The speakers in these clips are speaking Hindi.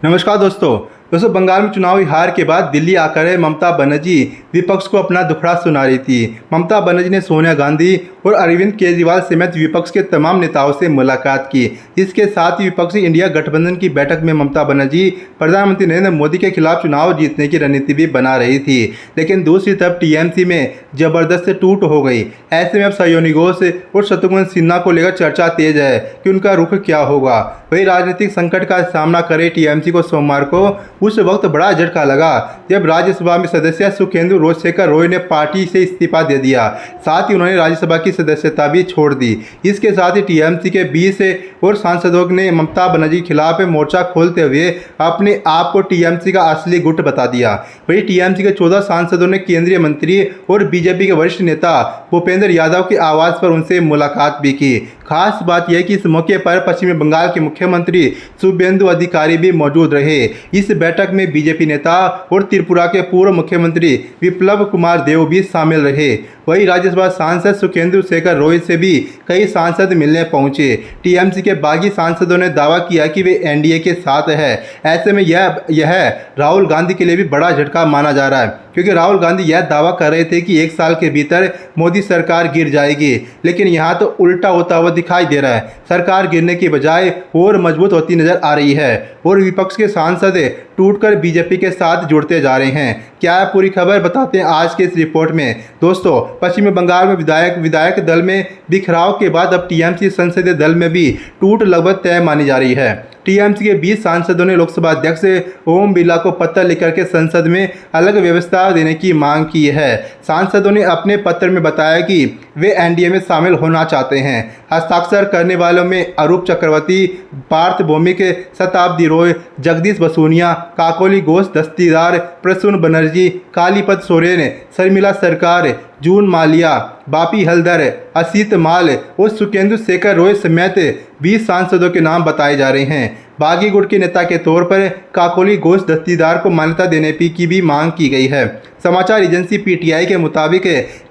नमस्कार दोस्तों बंगाल में चुनावी हार के बाद दिल्ली आकर ममता बनर्जी विपक्ष को अपना दुखड़ा सुना रही थी। ममता बनर्जी ने सोनिया गांधी और अरविंद केजरीवाल समेत विपक्ष के तमाम नेताओं से मुलाकात की। इसके साथ ही विपक्षी इंडिया गठबंधन की बैठक में ममता बनर्जी प्रधानमंत्री नरेंद्र मोदी के खिलाफ चुनाव जीतने की रणनीति भी बना रही थी। लेकिन दूसरी तरफ टीएमसी में जबरदस्त टूट हो गई। ऐसे में अब सहयोगी घोष और शत्रुघ्न सिन्हा को लेकर चर्चा तेज है कि उनका रुख क्या होगा। वही राजनीतिक संकट का सामना करे टीएमसी को सोमवार को उस वक्त बड़ा झटका लगा जब राज्यसभा में सदस्य सुखेंदु रोजशेखर रॉय ने पार्टी से इस्तीफा दे दिया। साथ ही उन्होंने राज्यसभा की सदस्यता भी छोड़ दी। इसके साथ ही टीएमसी के 20 और सांसदों ने ममता बनर्जी के खिलाफ मोर्चा खोलते हुए अपने आप को टीएमसी का असली गुट बता दिया। वही टीएमसी के 14 सांसदों ने केंद्रीय मंत्री और बीजेपी के वरिष्ठ नेता भूपेंद्र यादव के आवास पर उनसे मुलाकात भी की। खास बात यह कि इस मौके पर पश्चिम बंगाल के मुख्यमंत्री शुभेंदु अधिकारी भी मौजूद रहे। इस बैठक में बीजेपी नेता और त्रिपुरा के पूर्व मुख्यमंत्री विप्लव कुमार देव भी शामिल रहे। वही राज्यसभा सांसद सुखेंदु शेखर रॉय से भी कई सांसद मिलने पहुंचे। टीएमसी के बागी सांसदों ने दावा किया कि वे एनडीए के साथ है। ऐसे में यह राहुल गांधी के लिए भी बड़ा झटका माना जा रहा है, क्योंकि राहुल गांधी यह दावा कर रहे थे कि 1 साल के भीतर मोदी सरकार गिर जाएगी, लेकिन यहाँ तो उल्टा होता हुआ दिखाई दे रहा है। सरकार गिरने की बजाय और मजबूत होती नजर आ रही है और विपक्ष के सांसद टूटकर बीजेपी के साथ जुड़ते जा रहे हैं। क्या है पूरी खबर, बताते हैं आज के इस रिपोर्ट में। दोस्तों, पश्चिम बंगाल में विधायक दल में बिखराव के बाद अब टीएमसी संसदीय दल में भी टूट लगभग तय मानी जा रही है। टीएमसी के 20 सांसदों ने लोकसभा अध्यक्ष ओम बिरला को पत्र लिखकर के संसद में अलग व्यवस्था देने की मांग की है। सांसदों ने अपने पत्र में बताया कि वे एनडीए में शामिल होना चाहते हैं। हस्ताक्षर करने वालों में अरूप चक्रवर्ती, पार्थ भौमिक, शताब्दी रॉय, जगदीश बसूनिया, काकोली घोष दस्तीदार, प्रसून बनर्जी, कालीपत सोरेन, शर्मिला सरकार, जून मालिया, बापी हल्दर, असित माल और सुखेंदु शेखर रॉय समेत 20 सांसदों के नाम बताए जा रहे हैं। बागी गुट के नेता के तौर पर काकोली घोष दस्तीदार को मान्यता देने की भी मांग की गई है। समाचार एजेंसी पीटीआई के मुताबिक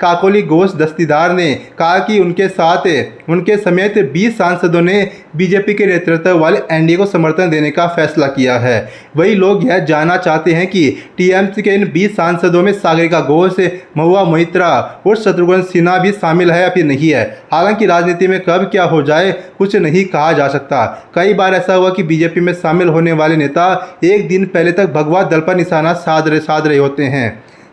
काकोली घोष दस्तीदार ने कहा कि उनके समेत 20 सांसदों ने बीजेपी के नेतृत्व वाले एनडीए को समर्थन देने का फैसला किया है। वही लोग यह जानना चाहते हैं कि टीएमसी के इन 20 सांसदों में सागरिका घोष, महुआ मोइत्रा और शत्रुघ्न सिन्हा भी शामिल है या फिर नहीं है। हालांकि राजनीति में कब क्या हो जाए कुछ नहीं कहा जा सकता। कई बार ऐसा हुआ कि बीजेपी में शामिल होने वाले नेता एक दिन पहले तक भगवा दल पर निशाना साध रहे होते हैं।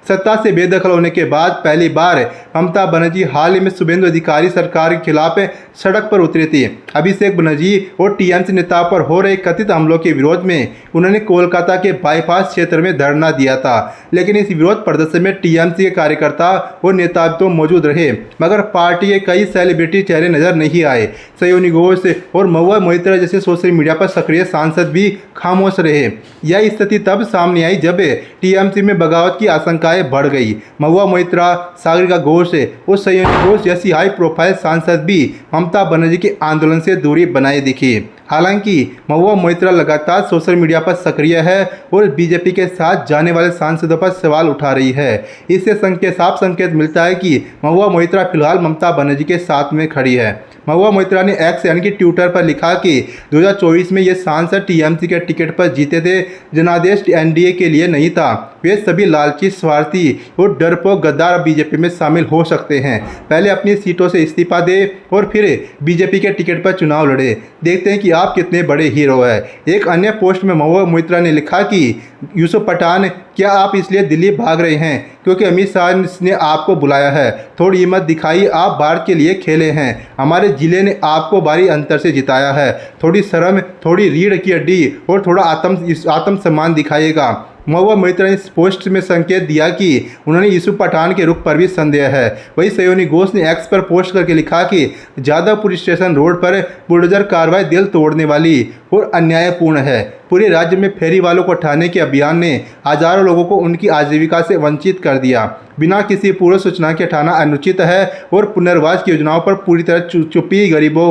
सत्ता से बेदखल होने के बाद पहली बार ममता बनर्जी हाल ही में शुभेंदु अधिकारी सरकार के खिलाफ सड़क पर उतरी थी। अभिषेक बनर्जी और टीएमसी नेताओं पर हो रहे कथित हमलों के विरोध में उन्होंने कोलकाता के बाईपास क्षेत्र में धरना दिया था। लेकिन इस विरोध प्रदर्शन में टीएमसी के कार्यकर्ता और नेता तो मौजूद रहे, मगर पार्टी के कई सेलिब्रिटी चेहरे नजर नहीं आए। सहयोगी घोष और महुआ मोइत्रा जैसे सोशल मीडिया पर सक्रिय सांसद भी खामोश रहे। यह स्थिति तब सामने आई जब टीएमसी में बगावत की आशंकाएं बढ़ गई। महुआ मोइत्रा, सागरिका घोष और सहयोगी घोष जैसी हाई प्रोफाइल सांसद भी ममता बनर्जी के आंदोलन से दूरी बनाए दिखी। हालांकि महुआ मोइत्रा लगातार सोशल मीडिया पर सक्रिय है और बीजेपी के साथ जाने वाले सांसदों पर सवाल उठा रही है। इससे साफ संकेत मिलता है कि महुआ मोइत्रा फिलहाल ममता बनर्जी के साथ में खड़ी है। महुआ मोइत्रा ने एक्स यानी कि ट्विटर पर लिखा कि 2024 में ये सांसद टीएमसी के टिकट पर जीते थे। जनादेश एनडीए के लिए नहीं था। वे सभी लालची, स्वार्थी और डरपोक गद्दार बीजेपी में शामिल हो सकते हैं। पहले अपनी सीटों से इस्तीफा दे और फिर बीजेपी के टिकट पर चुनाव लड़े। देखते हैं कि आप कितने बड़े हीरो हैं। एक अन्य पोस्ट में महुआ मोइत्रा ने लिखा कि यूसुफ पठान, क्या आप इसलिए दिल्ली भाग रहे हैं क्योंकि अमित शाह ने आपको बुलाया है? थोड़ी हिम्मत दिखाइए, आप भारत के लिए खेले हैं। हमारे जिले ने आपको भारी अंतर से जिताया है। थोड़ी शर्म, थोड़ी रीढ़ की हड्डी और थोड़ा आत्मसम्मान दिखाइएगा। महुआ मोइत्रा ने इस पोस्ट में संकेत दिया कि उन्होंने यूसुफ पठान के रुख पर भी संदेह है। वही सहयोगी घोष ने एक्स पर पोस्ट करके लिखा कि जादवपुर स्टेशन रोड पर बुलडोजर कार्रवाई दिल तोड़ने वाली और अन्यायपूर्ण है। पूरे राज्य में फेरी वालों को हटाने के अभियान ने हजारों लोगों को उनकी आजीविका से वंचित कर दिया। बिना किसी पूर्व सूचना के हटाना अनुचित है और पुनर्वास की योजनाओं पर पूरी तरह चुप्पी गरीबों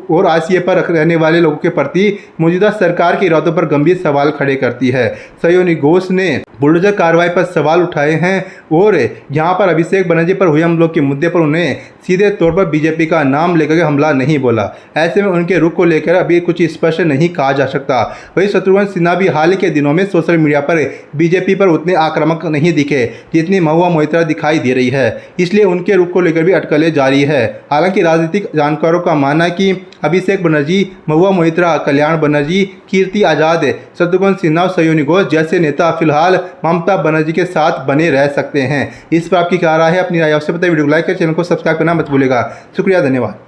और आसिए पर रहने वाले लोगों के प्रति मौजूदा सरकार के इरादों पर गंभीर सवाल खड़े करती है। सहयोगी घोष ने बुलडोजर कार्रवाई पर सवाल उठाए हैं और यहाँ पर अभिषेक बनर्जी पर हुए हमलों के मुद्दे पर उन्हें सीधे तौर पर बीजेपी का नाम लेकर हमला नहीं बोला। ऐसे में उनके रुख को लेकर अभी कुछ स्पष्ट नहीं कहा जा सकता। वहीं शत्रुघ्न सिन्हा भी हाल के दिनों में सोशल मीडिया पर बीजेपी पर उतने आक्रामक नहीं दिखे जितनी महुआ मोइत्रा दिखाई दे रही है, इसलिए उनके रुख को लेकर भी अटकलें जारी है। हालांकि राजनीतिक जानकारों का मानना है कि अभिषेक बनर्जी, महुआ मोइत्रा, कल्याण बनर्जी, कीर्ति आजाद, शत्रुघ्न सिन्हा और सयोनी घोष जैसे नेता फिलहाल ममता बनर्जी के साथ बने रह सकते हैं। इस पर आपकी क्या राय है? अपनी राय अवश्य बताइए। वीडियो को लाइक कर चैनल को सब्सक्राइब करना मत भूलिएगा। शुक्रिया, धन्यवाद।